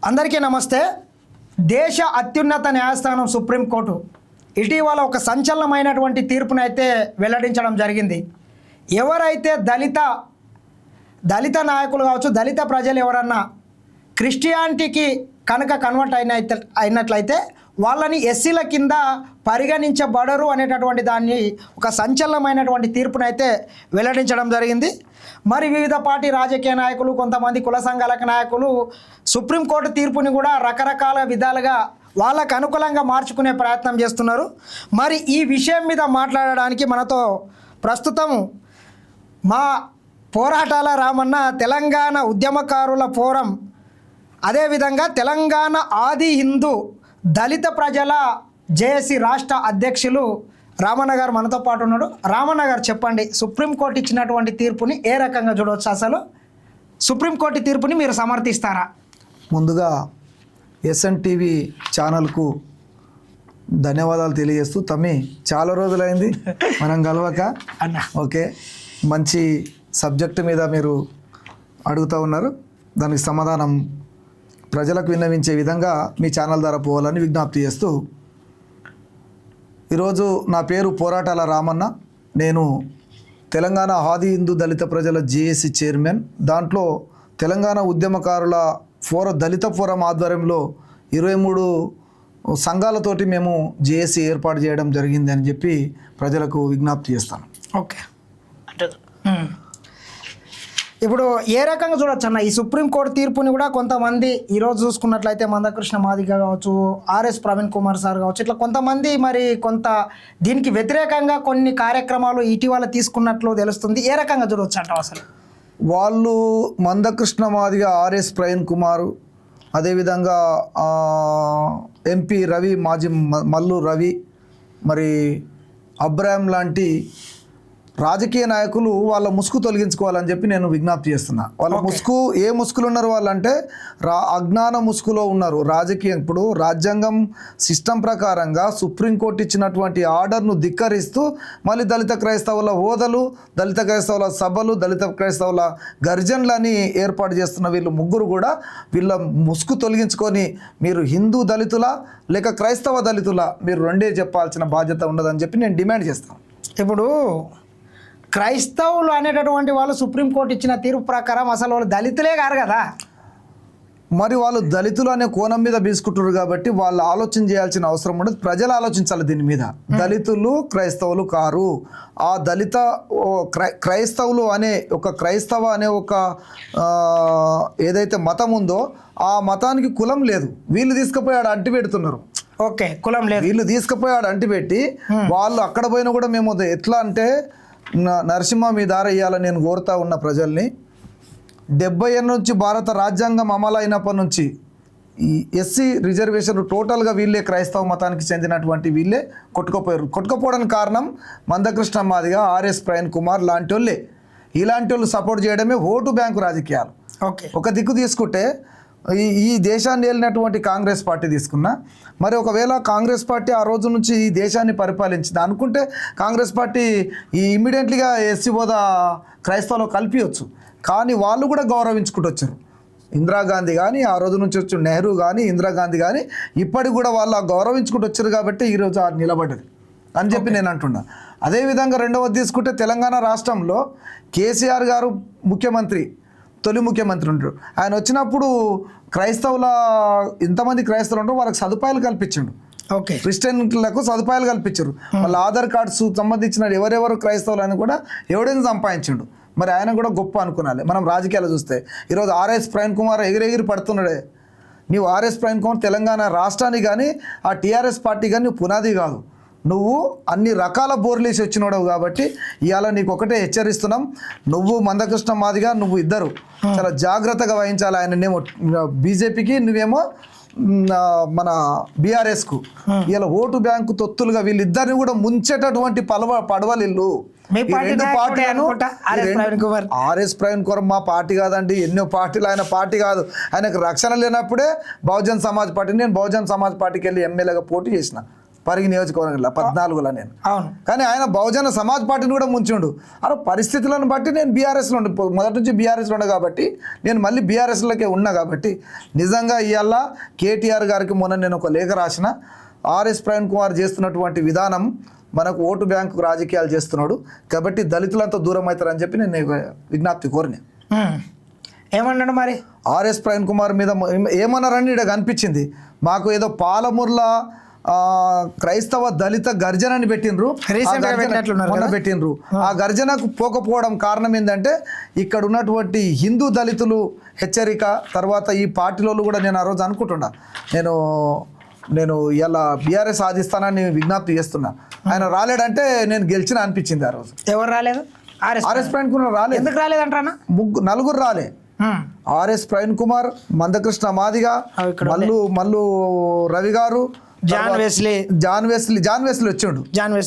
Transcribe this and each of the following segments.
అందరికీ నమస్తే. దేశ అత్యున్నత న్యాయస్థానం సుప్రీంకోర్టు ఇటీవల ఒక సంచలనమైనటువంటి తీర్పునైతే వెల్లడించడం జరిగింది. ఎవరైతే దళిత నాయకులు కావచ్చు, దళిత ప్రజలు ఎవరన్నా క్రిస్టియానిటీకి కనుక కన్వర్ట్ అయినట్లయితే వాళ్ళని ఎస్సీల కింద పరిగణించబడరు అనేటటువంటి దాన్ని ఒక సంచలనమైనటువంటి తీర్పునైతే వెల్లడించడం జరిగింది. మరి వివిధ పార్టీ రాజకీయ నాయకులు, కొంతమంది కుల సంఘాల నాయకులు సుప్రీంకోర్టు తీర్పుని కూడా రకరకాల విధాలుగా వాళ్ళకు అనుకూలంగా మార్చుకునే ప్రయత్నం చేస్తున్నారు. మరి ఈ విషయం మీద మాట్లాడడానికి మనతో ప్రస్తుతం మా పోరాటాల రామన్న, తెలంగాణ ఉద్యమకారుల ఫోరం, అదేవిధంగా తెలంగాణ ఆది హిందూ దళిత ప్రజల జేఏసీ రాష్ట్ర అధ్యక్షులు రామన్న గారు మనతో పాటు ఉన్నాడు. రామన్న గారు, చెప్పండి, సుప్రీంకోర్టు ఇచ్చినటువంటి తీర్పుని ఏ రకంగా చూడవచ్చు? అసలు సుప్రీంకోర్టు తీర్పుని మీరు సమర్థిస్తారా? ముందుగా SNTV ఛానల్కు ధన్యవాదాలు తెలియజేస్తూ, తమ్మి చాలా రోజులైంది మనం కలవక. అన్న ఓకే, మంచి సబ్జెక్టు మీద మీరు అడుగుతూ ఉన్నారు. దానికి సమాధానం ప్రజలకు విన్నవించే విధంగా మీ ఛానల్ ద్వారా పోవాలని విజ్ఞప్తి చేస్తూ, ఈరోజు నా పేరు పోరాటాల రామన్న. నేను తెలంగాణ ఆది హిందూ దళిత ప్రజల జేఏసీ చైర్మన్. దాంట్లో తెలంగాణ ఉద్యమకారుల దళిత ఫోరం ఆధ్వర్యంలో 23 సంఘాలతోటి మేము జేఏసీ ఏర్పాటు చేయడం జరిగింది అని చెప్పి ప్రజలకు విజ్ఞప్తి చేస్తాను. ఓకే, ఇప్పుడు ఏ రకంగా చూడొచ్చు అన్న ఈ సుప్రీంకోర్టు తీర్పుని? కూడా కొంతమంది ఈరోజు చూసుకున్నట్లయితే మందకృష్ణ మాదిగ కావచ్చు, RS ప్రవీణ్ కుమార్ సార్ కావచ్చు, ఇట్లా కొంతమంది మరి దీనికి వ్యతిరేకంగా కొన్ని కార్యక్రమాలు ఇటీవల తీసుకున్నట్లు తెలుస్తుంది. ఏ రకంగా చూడవచ్చు అంటావు? అసలు వాళ్ళు మందకృష్ణ మాదిగ, RS ప్రవీణ్ కుమారు, అదేవిధంగా MP రవి, మాజీ మల్లు రవి, మరి అబ్రాహం లాంటి రాజకీయ నాయకులు వాళ్ళ ముసుగు తొలగించుకోవాలని చెప్పి నేను విజ్ఞప్తి చేస్తున్నా. వాళ్ళ ముసుగు, ఏ ముసుగులు ఉన్నారు వాళ్ళంటే అజ్ఞాన ముసుగులో ఉన్నారు. రాజకీయం, ఇప్పుడు రాజ్యాంగం సిస్టమ్ ప్రకారంగా సుప్రీంకోర్టు ఇచ్చినటువంటి ఆర్డర్ను ధిక్కరిస్తూ మళ్ళీ దళిత క్రైస్తవుల హోదాలు, దళిత క్రైస్తవుల సభలు, దళిత క్రైస్తవుల గర్జన్లని ఏర్పాటు చేస్తున్న వీళ్ళు ముగ్గురు కూడా వీళ్ళ ముసుగు తొలగించుకొని మీరు హిందూ దళితుల లేక క్రైస్తవ దళితుల, మీరు రెండే చెప్పాల్సిన బాధ్యత ఉండదని చెప్పి నేను డిమాండ్ చేస్తాను. ఇప్పుడు క్రైస్తవులు అనేటటువంటి వాళ్ళు సుప్రీంకోర్టు ఇచ్చిన తీర్పు ప్రకారం అసలు వాళ్ళు దళితులే కారు కదా. మరి వాళ్ళు దళితులు అనే కోణం మీద బీసుకుంటారు కాబట్టి వాళ్ళు ఆలోచన చేయాల్సిన అవసరం ఉండదు. ప్రజలు ఆలోచించాలి దీని మీద. దళితులు క్రైస్తవులు కారు. ఆ దళిత క్రైస్తవులు అనే క్రైస్తవ అనే ఏదైతే మతం ఉందో ఆ మతానికి కులం లేదు. వీళ్ళు తీసుకుపోయి ఆడ అంటి పెడుతున్నారు. ఓకే, కులం లేదు. వీళ్ళు తీసుకుపోయి ఆడ అంటి పెట్టి వాళ్ళు అక్కడ పోయినా కూడా మేము ఎట్లా అంటే నరసింహ మీ దారి ఇవ్వాలని నేను కోరుతా ఉన్న ప్రజల్ని. 70 ఏళ్ళ నుంచి భారత రాజ్యాంగం అమలు అయినప్పటి నుంచి ఈ ఎస్సీ రిజర్వేషన్ టోటల్గా వీళ్ళే క్రైస్తవ మతానికి చెందినటువంటి వీళ్ళే కొట్టుకుపోయారు. కొట్టుకుపోవడానికి కారణం మందకృష్ణ మాదిగ, RS ప్రవీణ్ కుమార్ లాంటి వాళ్ళే. ఇలాంటి వాళ్ళు సపోర్ట్ చేయడమే ఓటు బ్యాంకు రాజకీయాలు. ఓకే, ఒక దిక్కు తీసుకుంటే ఈ దేశాన్ని ఏలినటువంటి కాంగ్రెస్ పార్టీ తీసుకున్నా, మరి ఒకవేళ కాంగ్రెస్ పార్టీ ఆ రోజు నుంచి ఈ దేశాన్ని పరిపాలించింది అనుకుంటే కాంగ్రెస్ పార్టీ ఇమ్మీడియట్లీగా ఎస్సీ హోదా క్రైస్తవులు కల్పించవచ్చు. కానీ వాళ్ళు కూడా గౌరవించుకుంటూ వచ్చారు. ఇందిరాగాంధీ కానీ, ఆ రోజు నుంచి వచ్చి నెహ్రూ కానీ, ఇందిరాగాంధీ కానీ ఇప్పటికి కూడా వాళ్ళు గౌరవించుకుంటూ వచ్చారు కాబట్టి ఈరోజు అది నిలబడ్డది అని చెప్పి నేను అంటున్నా. అదేవిధంగా రెండవది తీసుకుంటే తెలంగాణ రాష్ట్రంలో కేసీఆర్ గారు తొలి ముఖ్యమంత్రి ఉంటారు. ఆయన వచ్చినప్పుడు క్రైస్తవుల ఇంతమంది క్రైస్తవులు ఉంటారు, వాళ్ళకి సదుపాయాలు కల్పించండు. ఓకే, క్రిస్టియన్లకు సదుపాయాలు కల్పించారు. వాళ్ళ ఆధార్ కార్డ్స్ సంబంధించిన ఎవరెవరు క్రైస్తవులు అని కూడా ఎవడైనా సంపాదించండు. మరి ఆయన కూడా గొప్ప అనుకున్నాలి. మనం రాజకీయాలు చూస్తే ఈరోజు RS ప్రవీణ్ కుమార్ ఎగిరెగిరి పడుతున్నాడే. నీవు RS ప్రవీణ్ కుమార్ తెలంగాణ రాష్ట్రానికి కానీ ఆ TRS పార్టీ కానీ నువ్వు పునాది కాదు. నువ్వు అన్ని రకాల బోర్లేసి వచ్చినోడవు కాబట్టి ఇవాళ నీకు ఒకటే హెచ్చరిస్తున్నాం. నువ్వు మందకృష్ణ మాదిగా, నువ్వు ఇద్దరు చాలా జాగ్రత్తగా వహించాలి. ఆయననేమో బీజేపీకి, నువ్వేమో మన BRSకు. ఇలా ఓటు బ్యాంకు తొత్తులుగా వీళ్ళిద్దరిని కూడా ముంచేటటువంటి పడవలిల్లు. RS ప్రవీణ్ కుమార్ మా పార్టీ కాదండి. ఎన్నో పార్టీలు, ఆయన పార్టీ కాదు. ఆయనకు రక్షణ లేనప్పుడే బహుజన్ సమాజ్ పార్టీ, నేను బహుజన్ సమాజ్ పార్టీకి వెళ్ళి ఎమ్మెల్యేగా పోటీ చేసిన. పరిగి నియోజకవర్గంలో 14లో నేను. అవును. కానీ ఆయన బహుజన సమాజ్ పార్టీని కూడా ముంచిండు. అలా పరిస్థితులను బట్టి నేను బీఆర్ఎస్లో ఉండి మొదటి నుంచి బీఆర్ఎస్లో ఉన్నా కాబట్టి నేను మళ్ళీ బీఆర్ఎస్లోకే ఉన్నా కాబట్టి నిజంగా ఇవాళ కేటీఆర్ గారికి మొన్న నేను ఒక లేఖ రాసిన, ఆర్ఎస్ ప్రవీణ్ కుమార్ చేస్తున్నటువంటి విధానం మనకు ఓటు బ్యాంకు రాజకీయాలు చేస్తున్నాడు కాబట్టి దళితులంతా దూరం అవుతారని చెప్పి నేను విజ్ఞప్తి కోరిన. ఏమన్నాడు మరి? ఆర్ఎస్ ప్రవీణ్ కుమార్ మీద ఏమన్నారని ఇక్కడ కనిపించింది. మాకు ఏదో పాలమూర్ల క్రైస్తవ దళిత గర్జనని పెట్టినరు, మొన్న పెట్టినరు. ఆ గర్జనకు పోకపోవడం కారణం ఏంటంటే ఇక్కడ ఉన్నటువంటి హిందూ దళితులు హెచ్చరిక తర్వాత ఈ పార్టీలో కూడా నేను ఆ రోజు అనుకుంటున్నా నేను ఇలా బీఆర్ఎస్ సాధిస్తానని విజ్ఞప్తి చేస్తున్నా. ఆయన రాలేడంటే నేను గెలిచిన అనిపించింది ఆ రోజు. ఎవరు రాలేదు? ఆర్ఎస్ ప్రవీణ్ కుమార్ రాలేదు. ఎందుకు రాలేదంటారా? నలుగురు రాలే. ఆర్ఎస్ ప్రవీణ్ కుమార్, మందకృష్ణ మాదిగ, మల్లు రవి గారు, జాన్ వెస్లీ వచ్చిండు.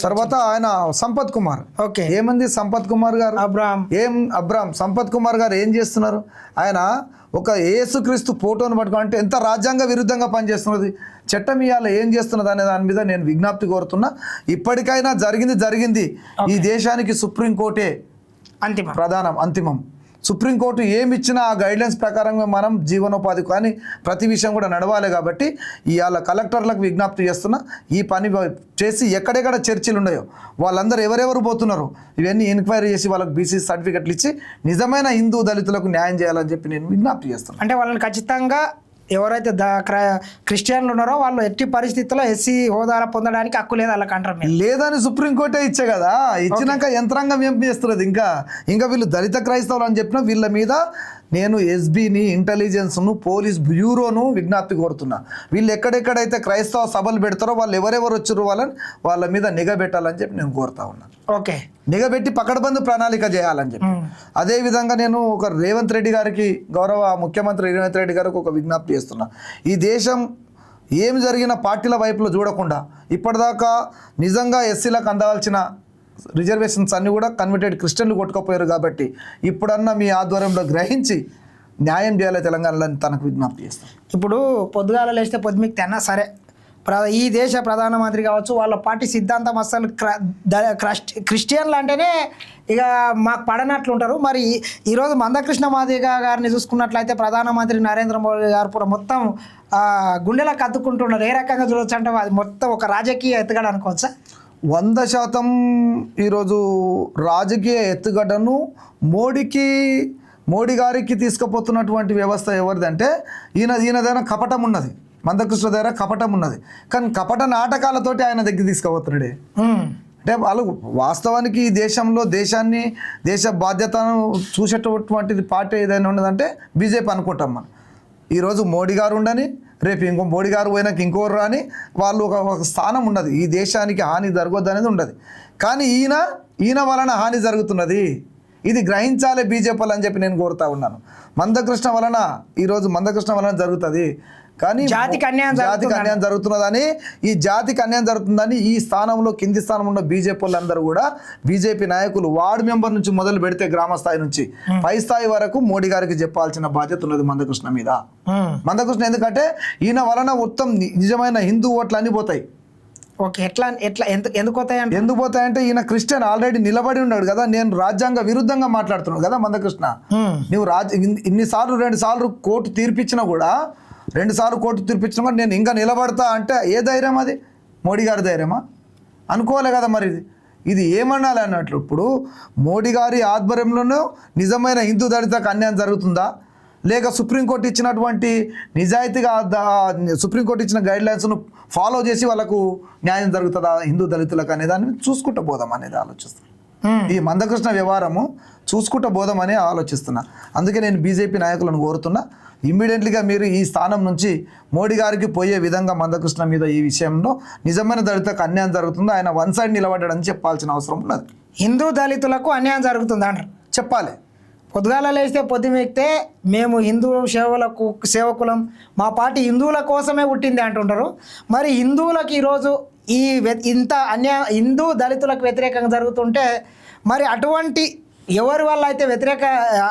తర్వాత ఆయన సంపత్ కుమార్. ఓకే. ఏమంది సంపత్ కుమార్ గారు? అబ్రామ్ సంపత్ కుమార్ గారు ఏం చేస్తున్నారు? ఆయన ఒక యేసుక్రీస్తు ఫోటోను పట్టుకుంటే ఎంత రాజ్యాంగ విరుద్ధంగా పనిచేస్తున్నది, చట్టం ఇవాళ ఏం చేస్తున్నది అనే దాని మీద నేను విజ్ఞప్తి కోరుతున్నా. ఇప్పటికైనా జరిగింది ఈ దేశానికి సుప్రీంకోర్టే అంతిమం. సుప్రీంకోర్టు ఏమి ఇచ్చినా ఆ గైడ్లైన్స్ ప్రకారంగా మనం జీవనోపాధి కానీ ప్రతి విషయం కూడా నడవాలి. కాబట్టి ఇవాళ కలెక్టర్లకు విజ్ఞప్తి చేస్తున్నా, ఈ పని చేసి ఎక్కడెక్కడ చర్చలు ఉన్నాయో వాళ్ళందరూ ఎవరెవరు పోతున్నారో ఇవన్నీ ఎంక్వైరీ చేసి వాళ్ళకి బీసీ సర్టిఫికెట్లు ఇచ్చి నిజమైన హిందూ దళితులకు న్యాయం చేయాలని చెప్పి నేను విజ్ఞప్తి చేస్తున్నాను. అంటే వాళ్ళని ఖచ్చితంగా ఎవరైతే క్రిస్టియన్లు ఉన్నారో వాళ్ళు ఎట్టి పరిస్థితుల్లో ఎస్సీ హోదా పొందడానికి హక్కు లేదు వాళ్ళకి అంటారు లేదని సుప్రీంకోర్టే ఇచ్చే కదా. ఇచ్చినాక యంత్రాంగం ఏం చేస్తున్నది? ఇంకా వీళ్ళు దళిత క్రైస్తవులు అని చెప్పిన వీళ్ళ మీద నేను ఎస్బీని, ఇంటెలిజెన్స్ను, పోలీస్ బ్యూరోను విజ్ఞప్తి కోరుతున్నా. వీళ్ళు ఎక్కడెక్కడైతే క్రైస్తవ సభలు పెడతారో వాళ్ళు ఎవరెవరు వచ్చారో వాళ్ళ మీద నిఘా పెట్టాలని చెప్పి నేను కోరుతా ఉన్నాను. ఓకే. నిఘా పెట్టి పకడ్బందీ ప్రణాళిక చేయాలని చెప్పి. అదేవిధంగా నేను ఒక రేవంత్ రెడ్డి గారికి, గౌరవ ముఖ్యమంత్రి రేవంత్ రెడ్డి గారికి ఒక విజ్ఞప్తి చేస్తున్నా. ఈ దేశం ఏం జరిగిన పార్టీల వైపులో చూడకుండా ఇప్పటిదాకా నిజంగా ఎస్సీలకు అందాల్సిన రిజర్వేషన్స్ అన్నీ కూడా కన్వర్టెడ్ క్రిస్టియన్లు కొట్టుకుపోయారు. కాబట్టి ఇప్పుడన్నా మీ ఆధ్వర్యంలో గ్రహించి న్యాయం చేయాలి తెలంగాణలో తనకు విజ్ఞప్తి చేస్తాను. ఇప్పుడు పొద్దుగాల లేస్తే పొద్దుమిక్తే అన్నా సరే ఈ దేశ ప్రధానమంత్రి కావచ్చు వాళ్ళ పార్టీ సిద్ధాంతం అసలు క్రిస్టియన్లు అంటేనే ఇక మాకు పడనట్లు ఉంటారు. మరి ఈరోజు మందకృష్ణ మాదిగ గారిని చూసుకున్నట్లయితే ప్రధానమంత్రి నరేంద్ర మోడీ గారు కూడా మొత్తం గుండెలకు అద్దుకుంటున్నారు. ఏ రకంగా చూడవచ్చు అంటే అది మొత్తం ఒక రాజకీయ ఎత్తుగడ అనుకోవచ్చా? 100% ఈరోజు రాజకీయ ఎత్తుగడను మోడీ గారికి తీసుకుపోతున్నటువంటి వ్యవస్థ ఎవరిదంటే ఈయనదైనా కపటం ఉన్నది, మందకృష్ణ దగ్గర కపటం ఉన్నది. కానీ కపట నాటకాలతోటి ఆయన దగ్గర తీసుకుపోతున్నాడే. అంటే వాళ్ళు వాస్తవానికి ఈ దేశంలో దేశ బాధ్యతను చూసేటటువంటిది పార్టీ ఏదైనా ఉన్నదంటే బీజేపీ అనుకుంటాం మనం. ఈరోజు మోడీ గారు ఉండని, రేపు ఇంకో మోడీ గారు పోయినాక ఇంకోరు రాని, వాళ్ళు ఒక స్థానం ఉన్నది. ఈ దేశానికి హాని జరగొద్దు అనేది ఉండదు. కానీ ఈయన వలన హాని జరుగుతున్నది, ఇది గ్రహించాలి బీజేపీలు అని చెప్పి నేను కోరుతా ఉన్నాను. మందకృష్ణ వలన జరుగుతుంది. కానీ జాతికి అన్యాయం జరుగుతున్నదని, ఈ జాతికి అన్యాయం జరుగుతుందని ఈ స్థానంలో కింది స్థానంలో ఉన్న బీజేపీ వాళ్ళందరూ కూడా, బీజేపీ నాయకులు వార్డు మెంబర్ నుంచి మొదలు పెడితే గ్రామ స్థాయి నుంచి పై స్థాయి వరకు మోడీ గారికి చెప్పాల్సిన బాధ్యత ఉన్నది మందకృష్ణ మీద. మందకృష్ణ ఎందుకంటే ఈయన వలన మొత్తం నిజమైన హిందూ ఓట్లు అన్ని పోతాయి. ఓకే. ఎందుకు పోతాయంటే ఈయన క్రిస్టియన్ ఆల్రెడీ నిలబడి ఉన్నాడు కదా. నేను రాజ్యాంగ విరుద్ధంగా మాట్లాడుతున్నాను కదా మందకృష్ణ. నువ్వు ఇన్నిసార్లు 2 సార్లు కోర్టు తీర్పిచ్చినా కూడా నేను ఇంకా నిలబడతా అంటే ఏ ధైర్యం అది? మోడీ గారి ధైర్యమా? అనుకోలే కదా. మరి ఇది ఏమనాలి అన్నట్లు. ఇప్పుడు మోడీ గారి ఆధ్వర్యంలోనూ నిజమైన హిందూ దళితకు అన్యాయం జరుగుతుందా, లేక సుప్రీంకోర్టు ఇచ్చినటువంటి నిజాయితీగా సుప్రీంకోర్టు ఇచ్చిన గైడ్లైన్స్ను ఫాలో చేసి వాళ్ళకు న్యాయం జరుగుతుందా హిందూ దళితులకు అనే దాన్ని చూసుకుంటూ పోదాం అనేది ఆలోచిస్తాను. ఈ మందకృష్ణ వ్యవహారము చూసుకుంటూ పోదామని ఆలోచిస్తున్నా. అందుకే నేను బీజేపీ నాయకులను కోరుతున్నా, ఇమ్మీడియట్లీగా మీరు ఈ స్థానం నుంచి మోడీ గారికి పోయే విధంగా మందకృష్ణ మీద ఈ విషయంలో నిజమైన దళితులకు అన్యాయం జరుగుతుందో ఆయన వన్ సైడ్ నిలబడ్డాడని చెప్పాల్సిన అవసరం ఉన్నది. హిందూ దళితులకు అన్యాయం జరుగుతుందా అంటారు? చెప్పాలి. పొద్దుగాల లేస్తే పొద్దుమెక్కితే మేము హిందూ సేవకులం, మా పార్టీ హిందువుల కోసమే పుట్టింది అంటుంటారు. మరి హిందువులకు ఈరోజు ఇంత హిందూ దళితులకు వ్యతిరేకంగా జరుగుతుంటే మరి అటువంటి ఎవరి వల్ల అయితే వ్యతిరేక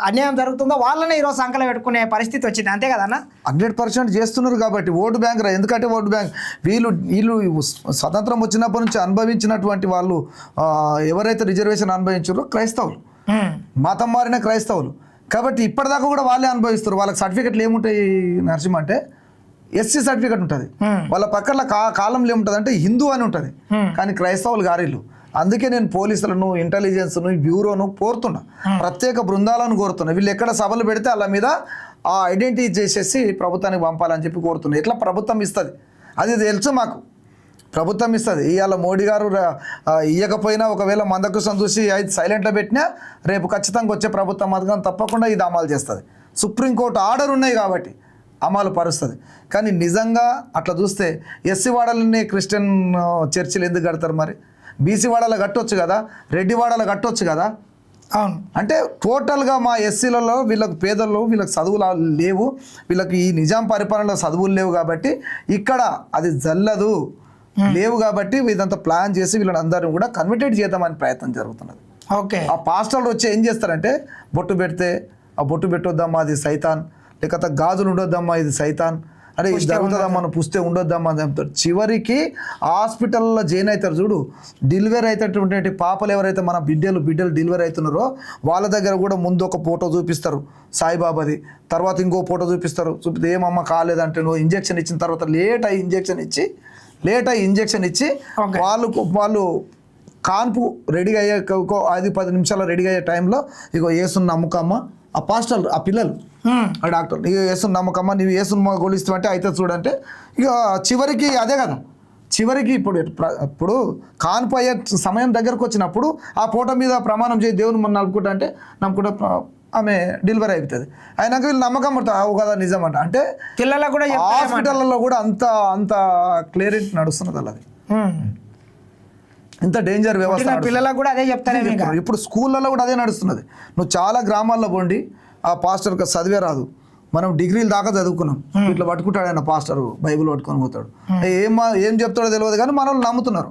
అన్యాయం జరుగుతుందో వాళ్ళనే ఈరోజు సంకలం పెట్టుకునే పరిస్థితి వచ్చింది, అంతే కదన్నా? 100% చేస్తున్నారు కాబట్టి ఓటు బ్యాంక్ ఎందుకంటే ఓటు బ్యాంక్ వీళ్ళు స్వతంత్రం వచ్చినప్పటి నుంచి అనుభవించినటువంటి వాళ్ళు ఎవరైతే రిజర్వేషన్ అనుభవించారో క్రైస్తవులు, మతం మారిన క్రైస్తవులు కాబట్టి ఇప్పటిదాకా కూడా వాళ్ళే అనుభవిస్తారు. వాళ్ళకి సర్టిఫికెట్లు ఏముంటాయి నరసింహ అంటే ఎస్సీ సర్టిఫికెట్ ఉంటుంది, వాళ్ళ పక్కన కాలంలో ఏముంటుంది అంటే హిందూ అని ఉంటుంది, కానీ క్రైస్తవులు గారీలు. అందుకే నేను పోలీసులను, ఇంటెలిజెన్స్ను, బ్యూరోను కోరుతున్నా, ప్రత్యేక బృందాలను కోరుతున్నా. వీళ్ళు ఎక్కడ సభలు పెడితే వాళ్ళ మీద ఆ ఐడెంటిటీ చేసేసి ప్రభుత్వానికి పంపాలని చెప్పి కోరుతున్నా. ఎట్లా ప్రభుత్వం ఇస్తుంది అది తెలుసు మాకు, ప్రభుత్వం ఇస్తుంది. ఇవాళ మోడీ గారు ఇవ్వకపోయినా ఒకవేళ మందకృష్ణ చూసి అది సైలెంట్లో పెట్టినా రేపు ఖచ్చితంగా వచ్చే ప్రభుత్వం మాత్రం తప్పకుండా ఇది అమలు చేస్తుంది. సుప్రీంకోర్టు ఆర్డర్ ఉన్నాయి కాబట్టి అమలు పరుస్తుంది. కానీ నిజంగా అట్లా చూస్తే ఎస్సీ వాడలని క్రిస్టియన్ చర్చిలు ఎందుకు కడతారు? మరి బీసీ వాడలో కట్టొచ్చు కదా, రెడ్డి వాడలో కట్టొచ్చు కదా. అవును, అంటే టోటల్గా మా ఎస్సీలలో వీళ్ళకి పేదలు, వీళ్ళకి చదువులు లేవు, వీళ్ళకి ఈ నిజాం పరిపాలనలో చదువులు లేవు కాబట్టి ఇక్కడ అది జల్లదు, లేవు కాబట్టి ఇదంతా ప్లాన్ చేసి వీళ్ళని అందరిని కూడా కన్వర్టెడ్ చేద్దామని ప్రయత్నం జరుగుతున్నది. ఓకే, ఆ పాస్టర్లు వచ్చి ఏం చేస్తారంటే బొట్టు పెడితే ఆ బొట్టు పెట్టొద్దమ్మా అది సైతాన్, లేకపోతే గాజులు ఉండొద్దమ్మా ఇది సైతాన్, అరే ఇది జరుగుతుందమ్మా నువ్వు పుస్తే ఉండొద్దమ్మా అని చెప్తారు. చివరికి హాస్పిటల్లో జాయిన్ అవుతారు చూడు, డెలివరీ అవుతున్నటువంటి పాపలు ఎవరైతే మన బిడ్డలు డెలివరీ అవుతున్నారో వాళ్ళ దగ్గర కూడా ముందు ఒక ఫోటో చూపిస్తారు సాయిబాబాది, తర్వాత ఇంకో ఫోటో చూపిస్తారు. చూపితే ఏమమ్మా కాలేదంటే నువ్వు ఇంజెక్షన్ ఇచ్చిన తర్వాత లేట్ అయ్యి ఇంజెక్షన్ ఇచ్చి వాళ్ళు కాన్పు రెడీగా అయ్యే 5-10 నిమిషాలు రెడీగా అయ్యే టైంలో ఇగో ఏసుని నమ్మకమ్మ, ఆ పాస్టర్లు ఆ పిల్లలు ఆ డాక్టర్ నీవు ఏసుని నమ్మకమ్మ, నీవు ఏసుని గోలిస్తావంటే అయితే చూడంటే ఇక చివరికి అదే కదా, చివరికి ఇప్పుడు కాన్పు అయ్యే సమయం దగ్గరకు వచ్చినప్పుడు ఆ ఫోటో మీద ప్రమాణం చేసి దేవుని మనం నమ్ముకుంటా ఆమె డెలివరీ అయిపోతుంది. అయినాక వీళ్ళు నమ్మకం పడతావు కదా నిజం అంటే పిల్లలకు కూడా హాస్పిటల్లో కూడా అంత క్లియరిటీ నడుస్తున్నది అలాది. ఇంత డేంజర్ వ్యవస్థ పిల్లలకు కూడా అదే చెప్తాను. ఇప్పుడు స్కూళ్ళలో కూడా అదే నడుస్తున్నది. నువ్వు చాలా గ్రామాల్లో పోండి, ఆ పాస్టర్కి చదివే రాదు, మనం డిగ్రీలు దాకా చదువుకున్నాం, ఇట్లా పట్టుకుంటాడు ఆయన పాస్టర్ బైబిల్ పట్టుకొని పోతాడు, ఏం చెప్తాడో తెలియదు కానీ మనల్ని నమ్ముతున్నారు.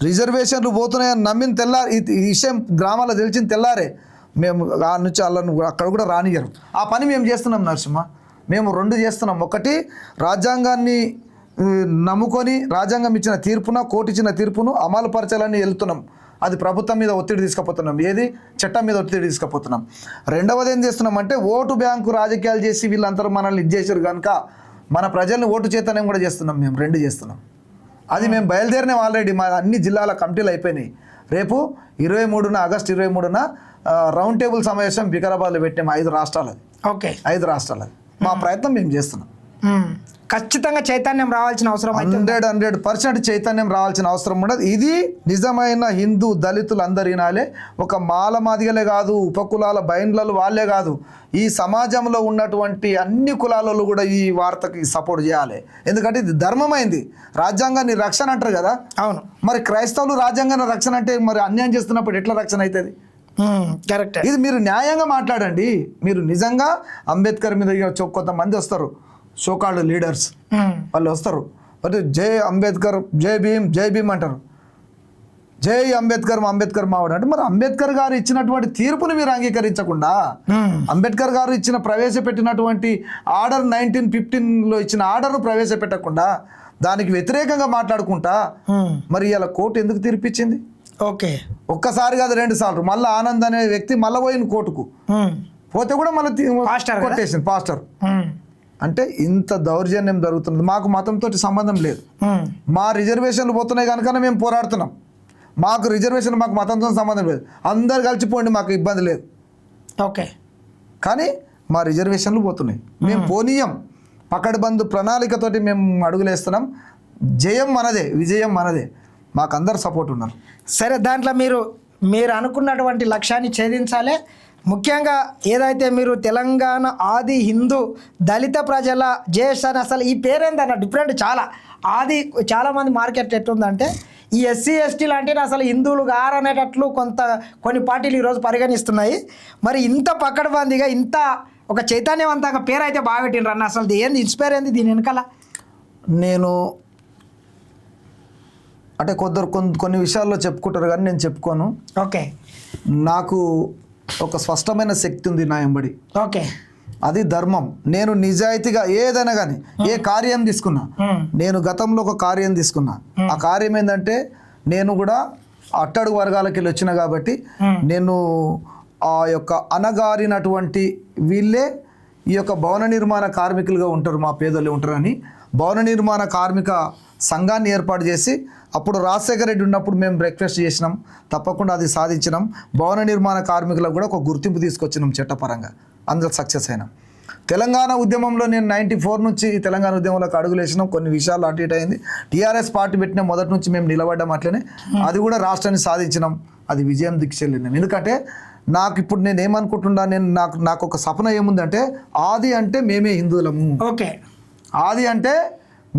రిజర్వేషన్లు పోతున్నాయని నమ్మిన తెల్లారి ఈ విషయం గ్రామాల్లో తెలిసిన తెల్లారే మేము ఆ నుంచి వాళ్ళను అక్కడ కూడా రానియరు. ఆ పని మేము చేస్తున్నాం నరసింహ, మేము 2 చేస్తున్నాం. ఒకటి రాజ్యాంగాన్ని నమ్ముకొని రాజ్యాంగం ఇచ్చిన తీర్పున, కోర్టు ఇచ్చిన తీర్పును అమలు పరచాలని వెళ్తున్నాం. అది ప్రభుత్వం మీద ఒత్తిడి తీసుకుపోతున్నాం, ఏది చట్టం మీద ఒత్తిడి తీసుకుపోతున్నాం. రెండవది ఏం చేస్తున్నాం అంటే ఓటు బ్యాంకు రాజకీయాలు చేసి వీళ్ళందరూ మనల్ని చేశారు కనుక మన ప్రజల్ని ఓటు చేతనం కూడా చేస్తున్నాం. మేము 2 చేస్తున్నాం. అది మేము బయలుదేరినాం ఆల్రెడీ. మా అన్ని జిల్లాల కమిటీలు అయిపోయినాయి. రేపు 23న ఆగస్టు 23న రౌండ్ టేబుల్ సమావేశం వికారాబాద్లో పెట్టాము. 5 రాష్ట్రాలది. ఓకే, 5 రాష్ట్రాలది. మా ప్రయత్నం మేము చేస్తున్నాం. ఖచ్చితంగా చైతన్యం రావాల్సిన అవసరం 100% చైతన్యం రావాల్సిన అవసరం ఉండదు. ఇది నిజమైన హిందూ దళితులు అందరు వినాలే. ఒక మాల మాదిగలే కాదు, ఉపకులాల బైండ్లలు వాళ్ళే కాదు, ఈ సమాజంలో ఉన్నటువంటి అన్ని కులాలలో కూడా ఈ వార్తకి సపోర్ట్ చేయాలి. ఎందుకంటే ఇది ధర్మమైంది. రాజ్యాంగాన్ని రక్షణ అంటారు కదా. అవును, మరి క్రైస్తవులు రాజ్యాంగాన్ని రక్షణ అంటే మరి అన్యాయం చేస్తున్నప్పుడు ఎట్లా రక్షణ అవుతుంది? కరెక్ట్. ఇది మీరు న్యాయంగా మాట్లాడండి. మీరు నిజంగా అంబేద్కర్ మీద కొంతమంది వస్తారు, సోకాల్డ్ లీడర్స్, వాళ్ళు వస్తారు, అంటే జై అంబేద్కర్, జై భీమ్ అంటారు. జై అంబేద్కర్ మావాడు అంటే మరి అంబేద్కర్ గారు ఇచ్చినటువంటి తీర్పుని మీరు అంగీకరించకుండా, అంబేద్కర్ గారు ప్రవేశపెట్టినటువంటి ఆర్డర్ 1915లో ఇచ్చిన ఆర్డర్ను ప్రవేశపెట్టకుండా దానికి వ్యతిరేకంగా మాట్లాడుకుంటా మరి ఇలా కోర్టు ఎందుకు తీర్పిచ్చింది? ఓకే, ఒక్కసారి కాదు 2 సార్లు. మళ్ళీ ఆనంద్ అనే వ్యక్తి మళ్ళీ పోయింది కోర్టుకు, పోతే కూడా మళ్ళీ కొట్టేసింది పాస్టర్. అంటే ఇంత దౌర్జన్యం జరుగుతున్నది. మాకు మతంతో సంబంధం లేదు. మా రిజర్వేషన్లు పోతున్నాయి కనుక మేము పోరాడుతున్నాం. మాకు రిజర్వేషన్, మాకు మతంతో సంబంధం లేదు. అందరు కలిసిపోండి, మాకు ఇబ్బంది లేదు. ఓకే, కానీ మా రిజర్వేషన్లు పోతున్నాయి, మేము పోనీయం. పకడ్బంద్ ప్రణాళికతోటి మేము అడుగులేస్తున్నాం. జయం మనదే, విజయం మనదే. మాకు అందరు సపోర్ట్ ఉన్నారు. సరే, దాంట్లో మీరు అనుకున్నటువంటి లక్ష్యాన్ని ఛేదించాలి. ముఖ్యంగా ఏదైతే మీరు తెలంగాణ ఆది హిందూ దళిత ప్రజల జేఎస్ అని, అసలు ఈ పేరేందన్న డిఫరెంట్ చాలా. ఆది చాలామంది మార్కెట్ ఎట్టుందంటే ఈ ఎస్సీ ఎస్టీ లాంటివి అసలు హిందువులు గారనేటట్లు కొన్ని పార్టీలు ఈరోజు పరిగణిస్తున్నాయి. మరి ఇంత పకడ్బందీగా, ఇంత ఒక చైతన్యవంతంగా పేరు అయితే బాగా పెట్టిండ్రు అన్న. అసలు ఏంది ఇన్స్పైర్ ఏంది దీని వెనకాల? నేను అంటే కొన్ని విషయాల్లో చెప్పుకుంటారు కానీ నేను చెప్పుకోను. ఓకే, నాకు ఒక స్పష్టమైన శక్తి ఉంది నా ఎంబడి, ఓకే. అది ధర్మం. నేను నిజాయితీగా ఏదైనా కానీ ఏ కార్యం తీసుకున్నా, నేను గతంలో ఒక కార్యం తీసుకున్నా, ఆ కార్యం ఏంటంటే నేను కూడా అట్టడుగు వర్గాలకి వెళ్ళి వచ్చిన కాబట్టి నేను ఆ యొక్క అనగారినటువంటి వీళ్ళే ఈ యొక్క భవన నిర్మాణ కార్మికులుగా ఉంటారు, మా పేదలు ఉంటారని భవన నిర్మాణ కార్మిక సంఘాన్ని ఏర్పాటు చేసి అప్పుడు రాజశేఖర రెడ్డి ఉన్నప్పుడు మేము బ్రేక్ఫాస్ట్ చేసినాం, తప్పకుండా అది సాధించినాం. భవన నిర్మాణ కార్మికులకు కూడా ఒక గుర్తింపు తీసుకొచ్చినాం చట్టపరంగా, అందులో సక్సెస్ అయినాం. తెలంగాణ ఉద్యమంలో నేను 94 నుంచి తెలంగాణ ఉద్యమంలోకి అడుగులు వేసినాం, కొన్ని విషయాలు అటు ఇటు అయింది. టీఆర్ఎస్ పార్టీ పెట్టిన మొదటి నుంచి మేము నిలబడ్డాం, అట్లనే అది కూడా రాష్ట్రాన్ని సాధించినాం, అది విజయం దిక్చెళ్ళినాం. ఎందుకంటే నాకు ఇప్పుడు నేను ఏమనుకుంటున్నా, నాకు ఒక సపన ఏముందంటే ఆది అంటే మేమే హిందువులము, ఓకే. ఆది అంటే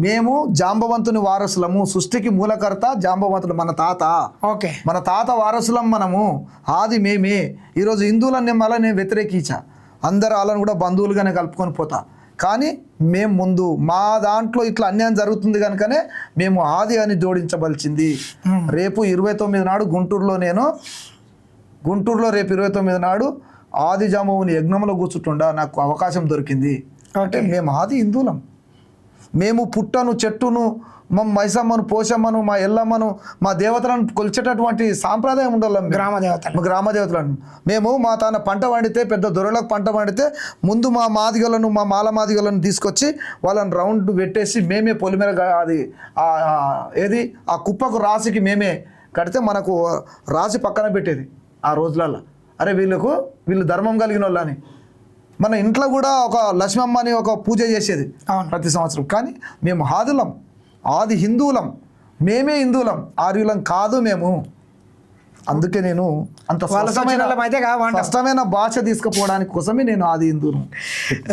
మేము జాంబవంతుని వారసులము, సృష్టికి మూలకర్త జాంబవంతుడు మన తాత, ఓకే. మన తాత వారసులం మనము, ఆది మేమే. ఈరోజు హిందువులని మళ్ళీ నేను వ్యతిరేకించా, అందరు వాళ్ళని కూడా బంధువులుగానే కలుపుకొని పోతా, కానీ మేము ముందు మా దాంట్లో ఇట్లా అన్యాయం జరుగుతుంది కనుకనే మేము ఆది అని జోడించవలసింది. రేపు 29 నాడు గుంటూరులో రేపు 29 నాడు ఆది జాంబవుని యజ్ఞంలో కూర్చుంటుండా నాకు అవకాశం దొరికింది. అంటే మేము ఆది హిందువులం, మేము పుట్టను చెట్టును మా మైసమ్మను పోషమ్మను మా ఎల్లమ్మను మా దేవతలను కొలిచేటటువంటి సాంప్రదాయం ఉండాలి. గ్రామ దేవతలను మేము మా తాన పంట పండితే పెద్ద దొరలకు పంట పండితే ముందు మా మాదిగలను మా మాల మాదిగలను తీసుకొచ్చి వాళ్ళని రౌండ్ పెట్టేసి మేమే పొలిమేర అది ఏది ఆ కుప్పకు రాశికి మేమే కడితే మనకు రాశి పక్కన పెట్టేది ఆ రోజులలో. అరే వీళ్ళు ధర్మం కలిగిన వాళ్ళని మన ఇంట్లో కూడా ఒక లక్ష్మమ్మ అని ఒక పూజ చేసేది ప్రతి సంవత్సరం. కానీ మేము ఆది హిందువులం, మేమే హిందువులం, ఆర్యులం కాదు మేము. అందుకే నేను అంత స్పష్టమైన భాష తీసుకుపోవడానికి కోసమే నేను ఆది హిందువులు.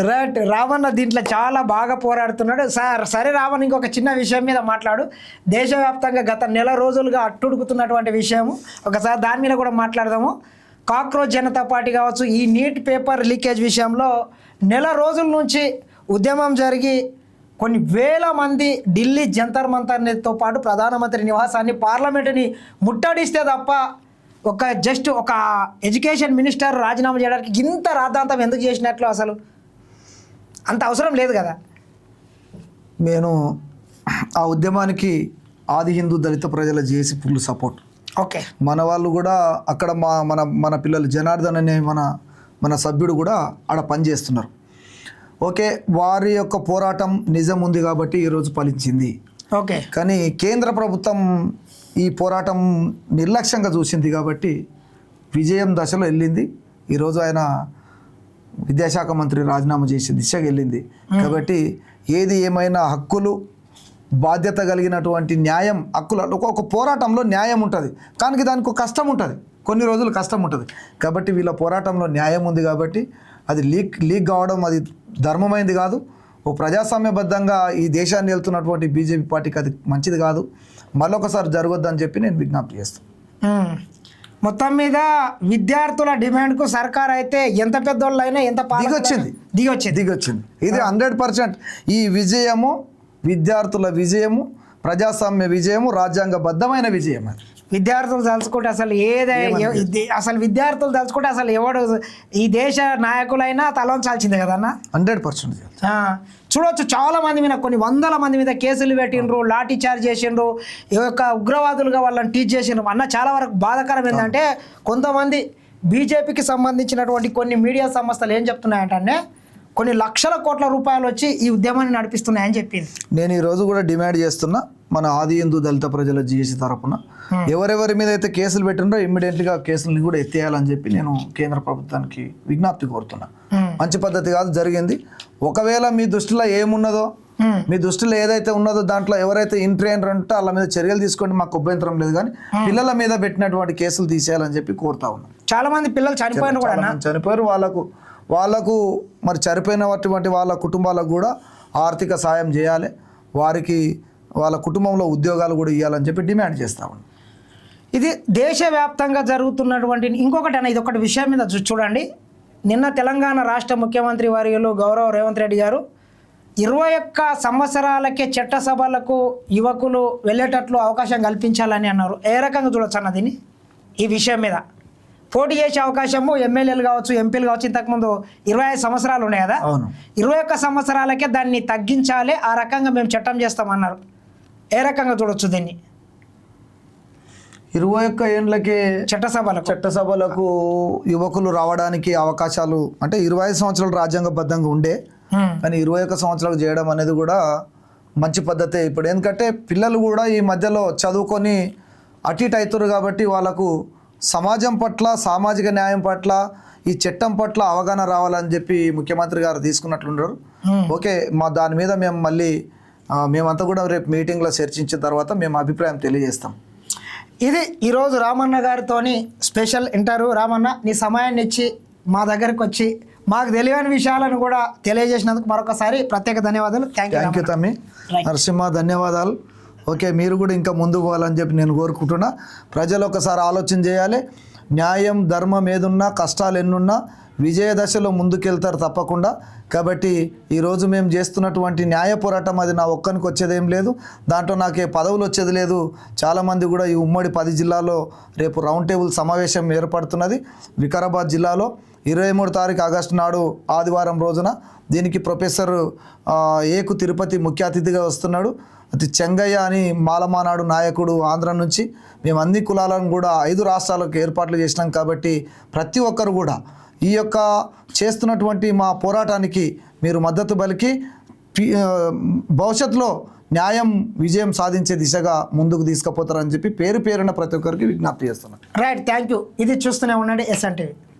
రైట్. రామన్న దీంట్లో చాలా బాగా పోరాడుతున్నాడు సార్. సరే రామన్న, ఇంకొక చిన్న విషయం మీద మాట్లాడు. దేశవ్యాప్తంగా గత నెల రోజులుగా అట్టుడుకుతున్నటువంటి విషయం, ఒకసారి దాని మీద కూడా మాట్లాడదాము. కాక్రోచ్ జనతా పార్టీ కావచ్చు, ఈ నీట్ పేపర్ లీకేజ్ విషయంలో నెల రోజుల నుంచి ఉద్యమం జరిగి కొన్ని వేల మంది ఢిల్లీ జంతర్ మంతర్తో పాటు ప్రధానమంత్రి నివాసాన్ని పార్లమెంటుని ముట్టడిస్తే తప్ప ఒక ఎడ్యుకేషన్ మినిస్టర్ రాజీనామా చేయడానికి ఇంత రాద్ధాంతం ఎందుకు చేసినట్లు? అసలు అంత అవసరం లేదు కదా. నేను ఆ ఉద్యమానికి ఆది హిందూ దళిత ప్రజల జేఏసీ ఫుల్ సపోర్ట్. ఓకే. మన వాళ్ళు కూడా అక్కడ మన పిల్లలు జనార్దన్ అనే మన సభ్యుడు కూడా ఆడ పనిచేస్తున్నారు. ఓకే, వారి యొక్క పోరాటం నిజం ఉంది కాబట్టి ఈరోజు ఫలించింది. ఓకే. కానీ కేంద్ర ప్రభుత్వం ఈ పోరాటం నిర్లక్ష్యంగా చూసింది కాబట్టి విజయం దశలో వెళ్ళింది. ఈరోజు ఆయన విద్యాశాఖ మంత్రి రాజీనామా చేసే దిశగా వెళ్ళింది. కాబట్టి ఏది ఏమైనా హక్కులు బాధ్యత కలిగినటువంటి న్యాయం, హక్కులు ఒక పోరాటంలో న్యాయం ఉంటుంది, కానీ దానికి ఒక కష్టం ఉంటుంది, కొన్ని రోజులు కష్టం ఉంటుంది. కాబట్టి వీళ్ళ పోరాటంలో న్యాయం ఉంది కాబట్టి అది లీక్ కావడం అది ధర్మమైంది కాదు. ఓ ప్రజాస్వామ్యబద్ధంగా ఈ దేశాన్ని వెళ్తున్నటువంటి బీజేపీ పార్టీకి అది మంచిది కాదు. మరొకసారి జరగొద్దని చెప్పి నేను విజ్ఞప్తి చేస్తాను. మొత్తం మీద విద్యార్థుల డిమాండ్కు సర్కార్ అయితే ఎంత పెద్దోళ్ళైనా ఎంత దిగొచ్చింది. ఇది 100%. ఈ విజయము విద్యార్థుల విజయము, ప్రజాస్వామ్య విజయము, రాజ్యాంగబద్ధమైన విజయం. అది విద్యార్థులు తలుచుకుంటే అసలు విద్యార్థులు తలుచుకుంటే అసలు ఎవడు ఈ దేశ నాయకులైనా తలవంచాల్సిందే కదన్నా. 100% చూడవచ్చు. చాలా మంది మీద కొన్ని వందల మంది మీద కేసులు పెట్టిండ్రు, లాఠీ చార్జ్ చేసిండ్రు, ఈ యొక్క ఉగ్రవాదులుగా వాళ్ళని టీచ్ చేసిండ్రు. అన్న చాలా వరకు బాధాకరం ఏంటంటే కొంతమంది బీజేపీకి సంబంధించినటువంటి కొన్ని మీడియా సంస్థలు ఏం చెప్తున్నాయంటే కొన్ని లక్షల కోట్ల రూపాయలు వచ్చి ఈ ఉద్యమాన్ని నడిపిస్తున్నాయని చెప్పింది. నేను ఈరోజు కూడా డిమాండ్ చేస్తున్నా మన ఆది హిందూ దళిత ప్రజల జేఏసీ తరపున ఎవరెవరి మీద అయితే కేసులు పెట్టిండ్రో ఇమ్మీడియట్లీగా కేసులని కూడా ఎత్తేయాలని చెప్పి నేను కేంద్ర ప్రభుత్వానికి విజ్ఞప్తి కోరుతున్నా. మంచి పద్ధతి కాదు జరిగింది. ఒకవేళ మీ దృష్టిలో ఏమున్నదో, మీ దృష్టిలో ఏదైతే ఉన్నదో దాంట్లో ఎవరైతే ఇంట్రైనర్ ఉంటే వాళ్ళ మీద చర్యలు తీసుకోండి, మాకు అభ్యంతరం లేదు. కానీ పిల్లల మీద పెట్టినటువంటి కేసులు తీసేయాలని చెప్పి కోరుతా ఉన్నాం. చాలా మంది పిల్లలు చనిపోయారు. వాళ్ళకు మరి చనిపోయినటువంటి వాళ్ళ కుటుంబాలకు కూడా ఆర్థిక సాయం చేయాలి, వారికి వాళ్ళ కుటుంబంలో ఉద్యోగాలు కూడా ఇవ్వాలని చెప్పి డిమాండ్ చేస్తా ఉన్నాం. ఇది దేశవ్యాప్తంగా జరుగుతున్నటువంటి ఇంకొకటి అన్న, ఇది ఒకటి విషయం మీద చూడండి. నిన్న తెలంగాణ రాష్ట్ర ముఖ్యమంత్రి వర్యులు గౌరవ రేవంత్ రెడ్డి గారు 21 సంవత్సరాలకే చట్టసభలకు యువకులు వెళ్ళేటట్లు అవకాశం కల్పించాలని అన్నారు. ఏ రకంగా చూడొచ్చు అన్న దీన్ని, ఈ విషయం మీద పోటీ చేసే అవకాశము ఎమ్మెల్యేలు కావచ్చు, ఎంపీలు కావచ్చు, ఇంతకుముందు 25 సంవత్సరాలు ఉన్నాయి కదా, అవును. 21 సంవత్సరాలకే దాన్ని తగ్గించాలి, ఆ రకంగా మేము చట్టం చేస్తామన్నారు. ఏ రకంగా చూడొచ్చు దీన్ని? 21 ఏండ్లకే చట్టసభలకు యువకులు రావడానికి అవకాశాలు అంటే 25 సంవత్సరాలు రాజ్యాంగబద్ధంగా ఉండే, కానీ 21 సంవత్సరాలు చేయడం అనేది కూడా మంచి పద్ధతే. ఇప్పుడు ఎందుకంటే పిల్లలు కూడా ఈ మధ్యలో చదువుకొని అటు ఇటు అవుతారు కాబట్టి వాళ్ళకు సమాజం పట్ల, సామాజిక న్యాయం పట్ల, ఈ చట్టం పట్ల అవగాహన రావాలని చెప్పి ముఖ్యమంత్రి గారు తీసుకున్నట్లున్నారు. ఓకే, మా దాని మీద మేము మళ్ళీ మేమంతా కూడా రేపు మీటింగ్లో చర్చించిన తర్వాత మేము అభిప్రాయం తెలియజేస్తాం. ఇది ఈరోజు రామన్న గారితో స్పెషల్ ఇంటర్వ్యూ. రామన్న, నీ సమయాన్ని ఇచ్చి మా దగ్గరకు వచ్చి మాకు తెలియని విషయాలను కూడా తెలియజేసినందుకు మరొకసారి ప్రత్యేక ధన్యవాదాలు. థ్యాంక్ యూ తమ్మి నరసింహ, ధన్యవాదాలు. ఓకే, మీరు కూడా ఇంకా ముందుకు పోవాలని చెప్పి నేను కోరుకుంటున్నా. ప్రజలు ఒకసారి ఆలోచన చేయాలి. న్యాయం, ధర్మం ఏదున్నా, కష్టాలు ఎన్నున్నా విజయ దశలో ముందుకెళ్తారు తప్పకుండా. కాబట్టి ఈరోజు మేము చేస్తున్నటువంటి న్యాయ పోరాటం అది నా ఒక్కనికి వచ్చేదేం లేదు, దాంట్లో నాకే పదవులు వచ్చేది లేదు. చాలామంది కూడా ఈ ఉమ్మడి 10 జిల్లాలో రేపు రౌండ్ టేబుల్ సమావేశం ఏర్పడుతున్నది వికారాబాద్ జిల్లాలో 23 తారీఖు ఆగస్టు నాడు ఆదివారం రోజున. దీనికి ప్రొఫెసర్ ఏకు తిరుపతి ముఖ్య అతిథిగా వస్తున్నాడు. అది చెంగయ్య అని మాలమానాడు నాయకుడు ఆంధ్ర నుంచి. మేము అన్ని కులాలను కూడా 5 రాష్ట్రాలకు ఏర్పాట్లు చేసినాం. కాబట్టి ప్రతి ఒక్కరు కూడా ఈ యొక్క చేస్తున్నటువంటి మా పోరాటానికి మీరు మద్దతు పలికి భవిష్యత్తులో న్యాయం విజయం సాధించే దిశగా ముందుకు తీసుకుపోతారని చెప్పి పేరున ప్రతి ఒక్కరికి విజ్ఞప్తి చేస్తున్నాను. Right, thank you. ఇది చూస్తూనే ఉండండి SN TV.